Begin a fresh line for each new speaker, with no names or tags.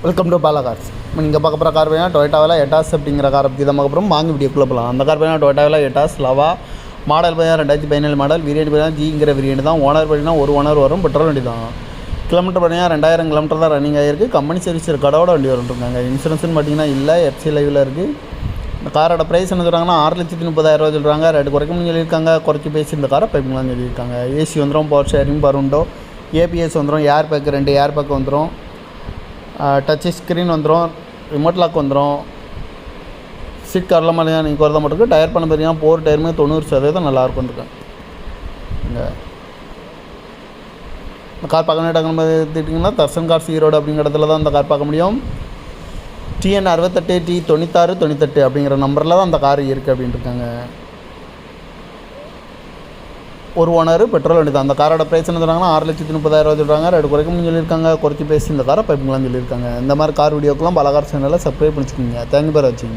Welcome to Bala cars. நீங்கள் பார்க்க போகிற கார் பார்த்தீங்கன்னா டொயோட்டாவில் எட்டாஸ் அப்படிங்கிற காரை பற்றி தான் பார்க்க போகிறோம். வாங்க வீடியோக்குள்ளே போகலாம். அந்த கார் பார்த்தீங்கன்னா டொயோட்டாவில் எட்டாஸ் லவா மாடல் பார்த்தீங்கன்னா 2017 மாடல். வேரியண்ட் பார்த்தீங்கன்னா ஜிங்கிற வேரியண்ட் தான். ஓனர் பார்த்தீங்கன்னா ஒரு ஓனர் வரும். பெட்ரோல் வண்டி தான். கிலோமீட்டர் பார்த்தீங்கன்னா 2000 கிலோமீட்டர் தான் ரன்னிங் ஆகிருக்கு. கம்பெனி சர்வீஸ் கடவோட வண்டி வந்துருக்காங்க. இன்சூரன்ஸ்னு பார்த்தீங்கன்னா இல்லை, எஃப்சி லைவில் இருக்குது. இந்த காரோட ப்ரைஸ் என்ன சொல்கிறாங்கன்னா 6,30,000 சொல்கிறாங்க. ரேட்டு குறைக்கணும்னு சொல்லியிருக்காங்க. குறைச்சி பேசி இந்த காரை பைப்பிங்களான்னு சொல்லியிருக்காங்க. ஏசி வந்துடும், பவர் ஷேரிங், பருண்டோ, ஏபிஎஸ் வந்துடும், ஏர் பேக் 2 ஏர் பேக் வந்துடும், டச் ஸ்க்ரீன் வந்துடும், ரிமோட் லாக் வந்துடும். சீட் காரில் மாதிரியா நீங்கள் வரதான் மட்டும் டயர் பண்ண பார்த்தீங்கன்னா 4 டயருமே 90% நல்லாயிருக்கும் இருக்கேன். இங்கே இந்த கார் பார்க்கணும் எடுத்துக்கிட்டிங்கன்னா தர்சன் கார்ஸ் ஈரோடு அப்படிங்கிற இடத்துல தான் இந்த கார் பார்க்க முடியும். TN 68 T 96 98 அப்படிங்கிற நம்பரில் தான் அந்த கார் இருக்குது அப்படின்ட்டு இருக்காங்க. ஒரு ஓனர், பெட்ரோல் வண்டி தான். அந்த காரோட ப்ரைஸ் என்ன சொல்கிறாங்கன்னா 6,30,000 சொல்கிறாங்க. ரேட்டு குறைக்கணும்னு சொல்லியிருக்காங்க. குறைச்சி பேசி இந்த காரை பைப்புங்களான்னு சொல்லியிருக்காங்க. இந்த மாதிரி கார் வீடியோக்கெல்லாம் பல கார் சேனலில் சப்ஸ்கிரைப் பண்ணிச்சுக்கோங்க. தேங்க்யூ ஃபார் வாட்சிங்.